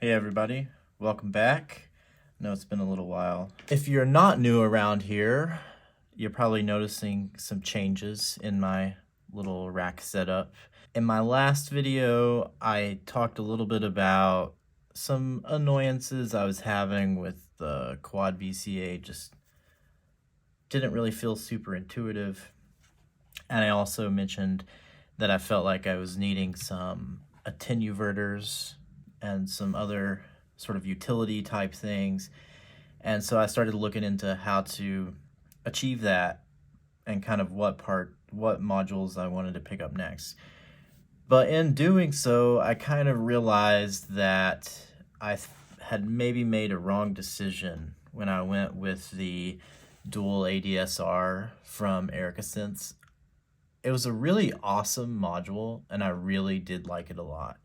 Hey everybody, welcome back. I know it's been a little while. If you're not new around here, you're probably noticing some changes in my little rack setup. In my last video, I talked a little bit about some annoyances I was having with the quad VCA. Just didn't really feel super intuitive. And I also mentioned that I felt like I was needing some attenuverters and some other sort of utility type things. And so I started looking into how to achieve that and kind of what modules I wanted to pick up next. But in doing so, I kind of realized that I had maybe made a wrong decision when I went with the dual ADSR from EricaSense. It was a really awesome module, and I really did like it a lot.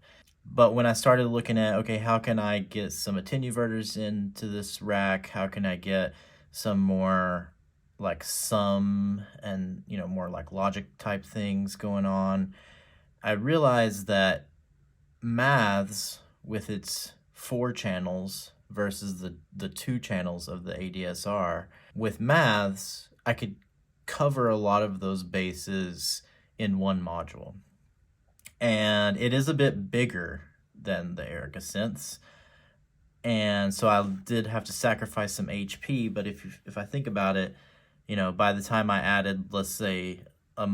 But when I started looking at, okay, how can I get some attenuverters into this rack? How can I get some more like sum and, more like logic type things going on? I realized that maths with its 4 channels versus the 2 channels of the ADSR, with maths, I could cover a lot of those bases in one module. And it is a bit bigger than the EricaSense. And so I did have to sacrifice some HP, but if I think about it, by the time I added, let's say, a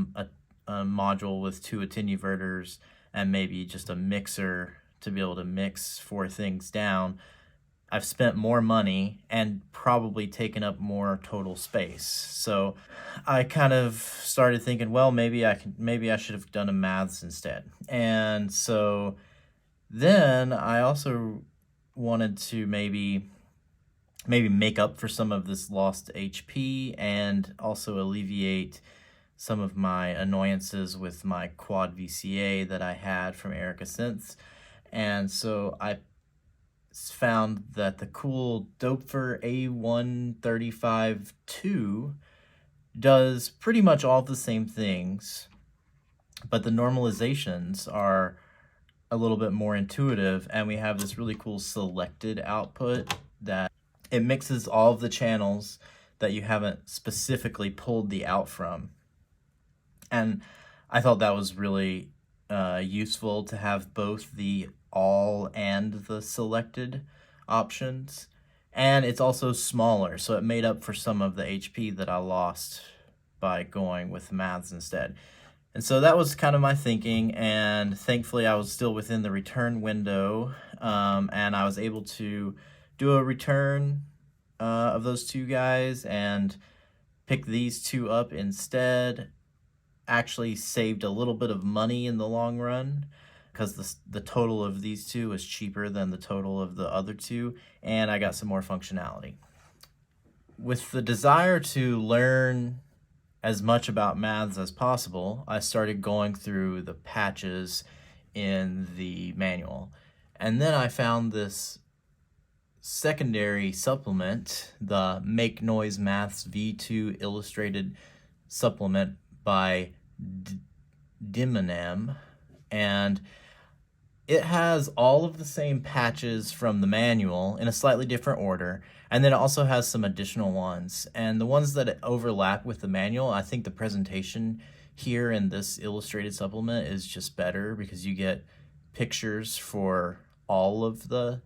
module with 2 attenuverters and maybe just a mixer to be able to mix 4 things down, I've spent more money and probably taken up more total space. So I kind of started thinking, well, maybe I should have done a maths instead. And so then I also wanted to maybe make up for some of this lost HP and also alleviate some of my annoyances with my quad VCA that I had from EricaSense. And so I found that the cool Doepfer A135-2 does pretty much all the same things, but the normalizations are a little bit more intuitive, and we have this really cool selected output that it mixes all of the channels that you haven't specifically pulled the out from. And I thought that was really useful to have both the all and the selected options. And it's also smaller, so it made up for some of the HP that I lost by going with maths instead. And so that was kind of my thinking, and thankfully I was still within the return window, and I was able to do a return of those 2 guys and pick these 2 up instead. Actually saved a little bit of money in the long run because the total of these 2 was cheaper than the total of the other 2, and I got some more functionality. With the desire to learn as much about maths as possible, I started going through the patches in the manual. And then I found this secondary supplement, the Make Noise Maths V2 Illustrated Supplement by Dimonam, and it has all of the same patches from the manual in a slightly different order, and then it also has some additional ones. And the ones that overlap with the manual, I think the presentation here in this illustrated supplement is just better because you get pictures for all of the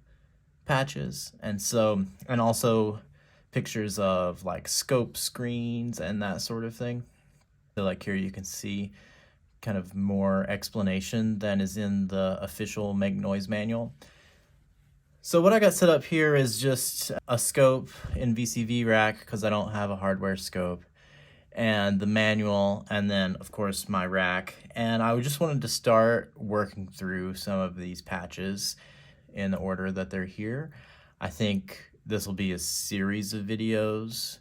patches, and also pictures of like scope screens and that sort of thing. So like here you can see kind of more explanation than is in the official Make Noise manual. So what I got set up here is just a scope in VCV rack because I don't have a hardware scope, and the manual, and then of course my rack. And I just wanted to start working through some of these patches in the order that they're here. I think this will be a series of videos.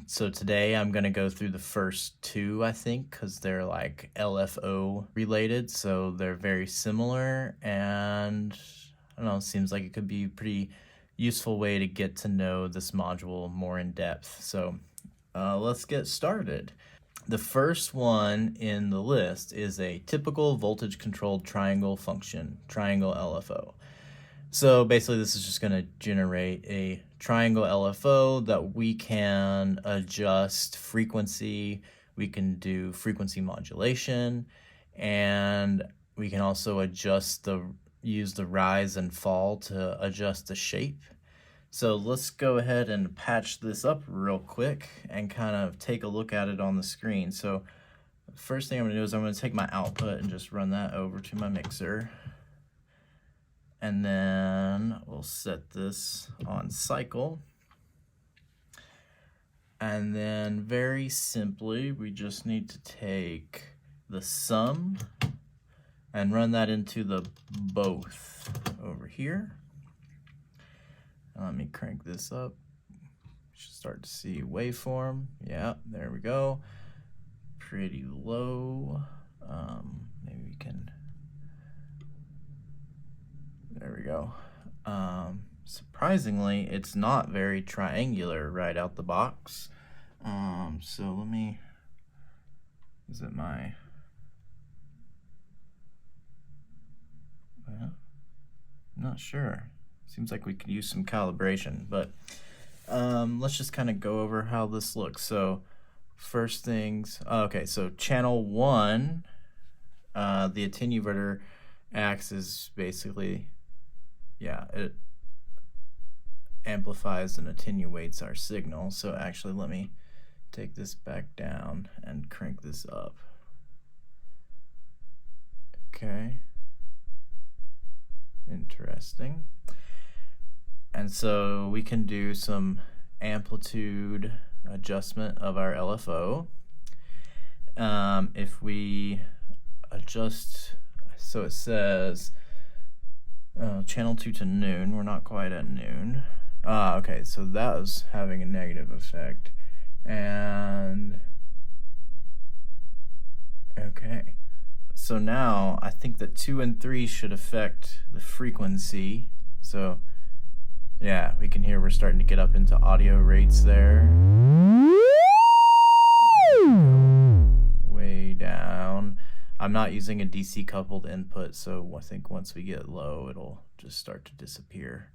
So today I'm going to go through the first 2, I think, because they're like LFO related, so they're very similar, and I don't know, it seems like it could be a pretty useful way to get to know this module more in depth. So let's get started. The first one in the list is a typical voltage controlled triangle function, triangle LFO. So basically this is just going to generate a triangle LFO that we can adjust frequency, we can do frequency modulation, and we can also use the rise and fall to adjust the shape. So let's go ahead and patch this up real quick and kind of take a look at it on the screen. So first thing I'm going to do is I'm going to take my output and just run that over to my mixer. And then we'll set this on cycle. And then very simply, we just need to take the sum and run that into the both over here. Let me crank this up. Should start to see waveform. Yeah, there we go. Pretty low. Maybe we can. There we go. Surprisingly, it's not very triangular right out the box. So let me. Is it my? Well, I'm not sure. Seems like we could use some calibration, but let's just kind of go over how this looks. So first things, okay, so channel 1, the attenuator acts as basically, yeah, it amplifies and attenuates our signal. So actually let me take this back down and crank this up. Okay. Interesting. And so we can do some amplitude adjustment of our LFO. If we adjust, so it says channel 2 to noon. We're not quite at noon. Okay, so that was having a negative effect. And okay, so now I think that 2 and 3 should affect the frequency. So yeah, we can hear we're starting to get up into audio rates there. Way down. I'm not using a DC coupled input, so I think once we get low, it'll just start to disappear.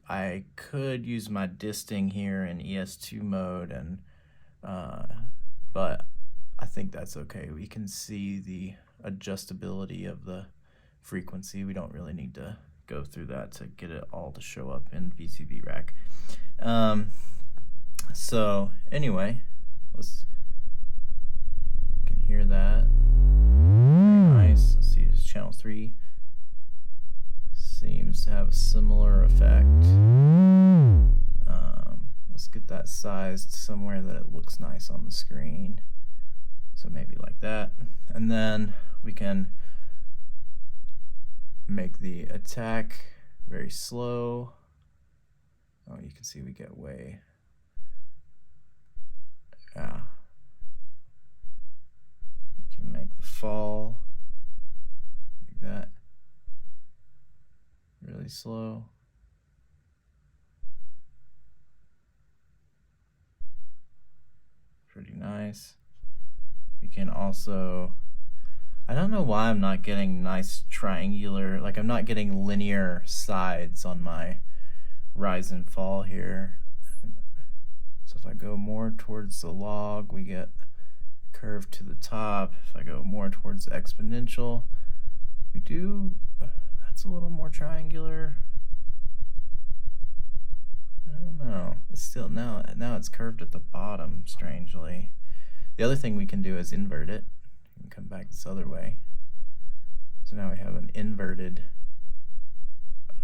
I could use my disting here in ES2 mode, and but I think that's okay. We can see the adjustability of the frequency. We don't really need to go through that to get it all to show up in VCV rack. So anyway, can hear that. Very nice. Let's see, channel 3 seems to have a similar effect. Let's get that sized somewhere that it looks nice on the screen. So maybe like that. And then we can make the attack very slow. Oh, you can see we get way. Yeah. We can make the fall like that. Really slow. Pretty nice. We can also, I don't know why I'm not getting nice triangular, like I'm not getting linear sides on my rise and fall here. So if I go more towards the log, we get curve to the top. If I go more towards the exponential, we do, that's a little more triangular. I don't know. It's still, now it's curved at the bottom, strangely. The other thing we can do is invert it and come back this other way. So now we have an inverted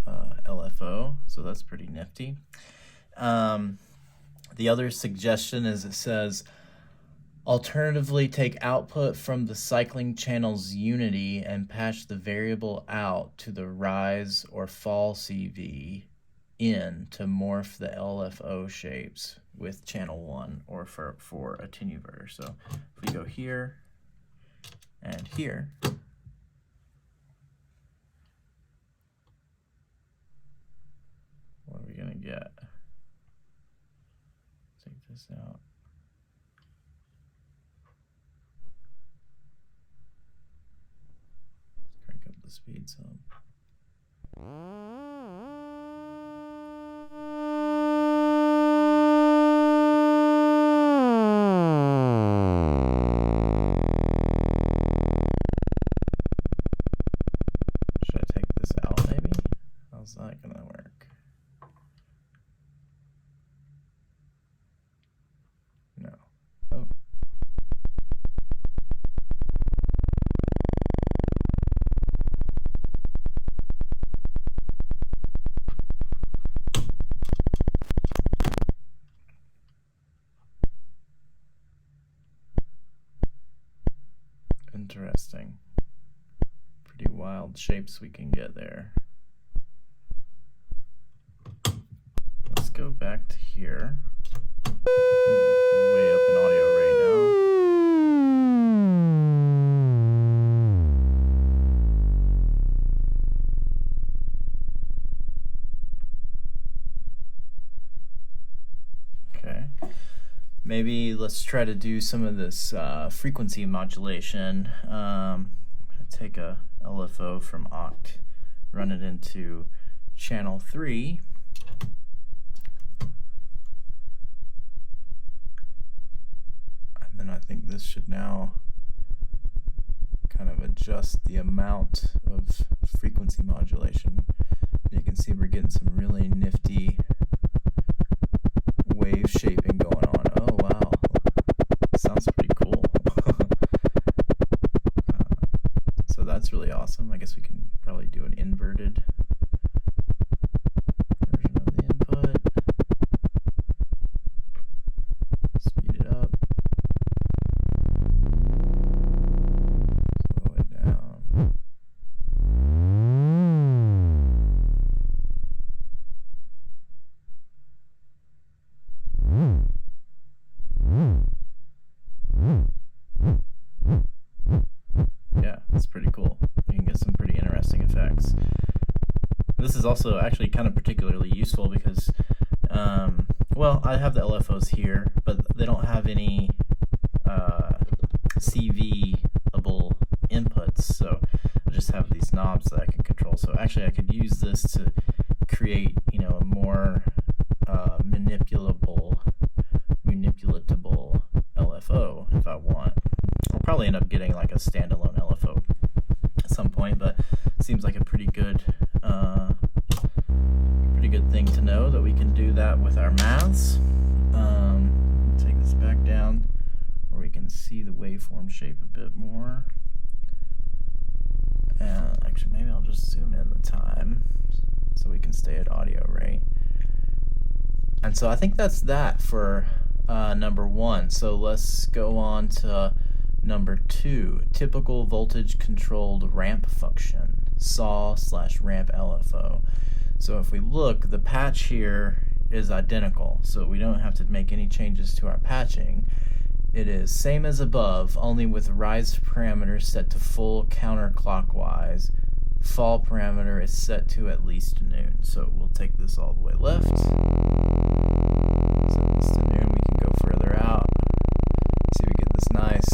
LFO, so that's pretty nifty. The other suggestion is it says, alternatively, take output from the cycling channel's unity and patch the variable out to the rise or fall CV in to morph the LFO shapes with channel 1 or for attenuator. So if we go here and here, what are we gonna get? Take this out. Let's crank up the speed some. Interesting. Pretty wild shapes we can get there. Let's go back to here. Way up in audio right now. Okay. Maybe let's try to do some of this frequency modulation. I'm going to take a LFO from Oct, run it into channel 3. And then I think this should now kind of adjust the amount of frequency modulation. You can see we're getting some really nifty wave shaping going on. Oh wow, sounds pretty cool. So that's really awesome. I guess we can probably do an inverted version of the input. Speed it up. Slow it down. Yeah, it's pretty cool. You can get some pretty interesting effects. This is also actually kind of particularly useful because, well, I have the LFOs here, but they don't have any CV-able inputs, so I just have these knobs that I can control. So actually I could use this to create, you know, a more manipulatable LFO if I want. I'll probably end up getting like a standalone LFO at some point, but it seems like a pretty good thing to know that we can do that with our mouths. Take this back down where we can see the waveform shape a bit more. And actually, maybe I'll just zoom in the time so we can stay at audio rate. And so I think that's that for number 1. So let's go on to number 2, typical voltage controlled ramp function, SAW/ramp LFO. So if we look, the patch here is identical, so we don't have to make any changes to our patching. It is same as above, only with rise parameter set to full counterclockwise. Fall parameter is set to at least noon. So we'll take this all the way left. Set this to noon. We can go further out. See, we get this nice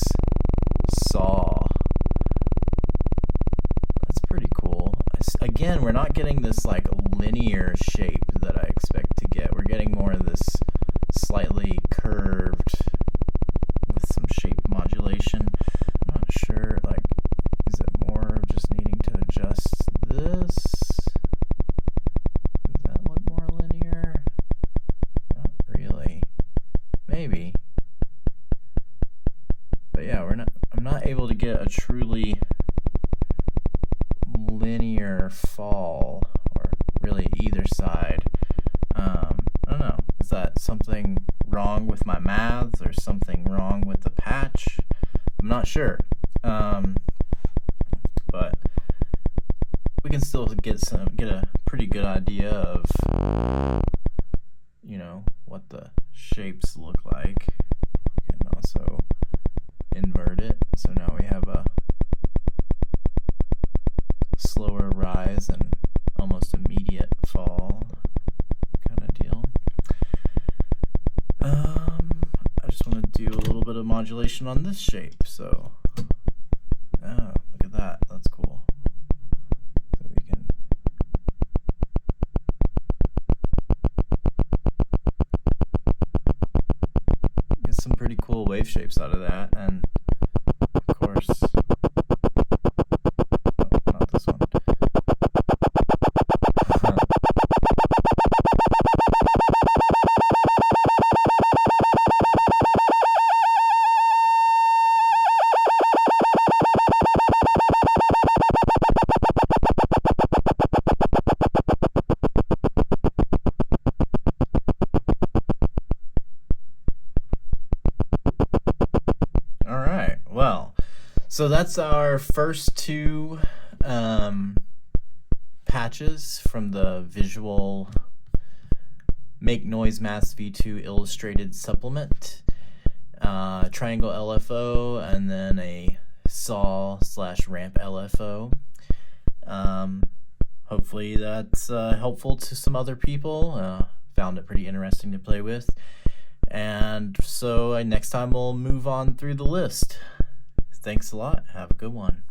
saw. That's pretty cool. Again, we're not getting this like linear shape that I expect to get. We're getting more of this slightly curved with some shape modulation. I'm not sure, like, is it more just needing to adjust this? Does that look more linear? Not really. Maybe. But yeah, I'm not able to get a truly linear fall, or really either side. I don't know. Is that something wrong with my maths or something wrong with the patch? I'm not sure. But we can still get a pretty good idea of, you know, what the shapes look like. We can also invert it, so now we have a slower rise and almost immediate fall kind of deal. I just want to do a little bit of modulation on this shape, so oh, look at that, that's cool. So we can get some pretty cool wave shapes out of that, and of course, not this one. All right. So that's our first two patches from the visual Make Noise Mask V2 illustrated supplement. Triangle LFO, and then a saw/ramp LFO. Hopefully that's helpful to some other people. Found it pretty interesting to play with. And so next time we'll move on through the list. Thanks a lot. Have a good one.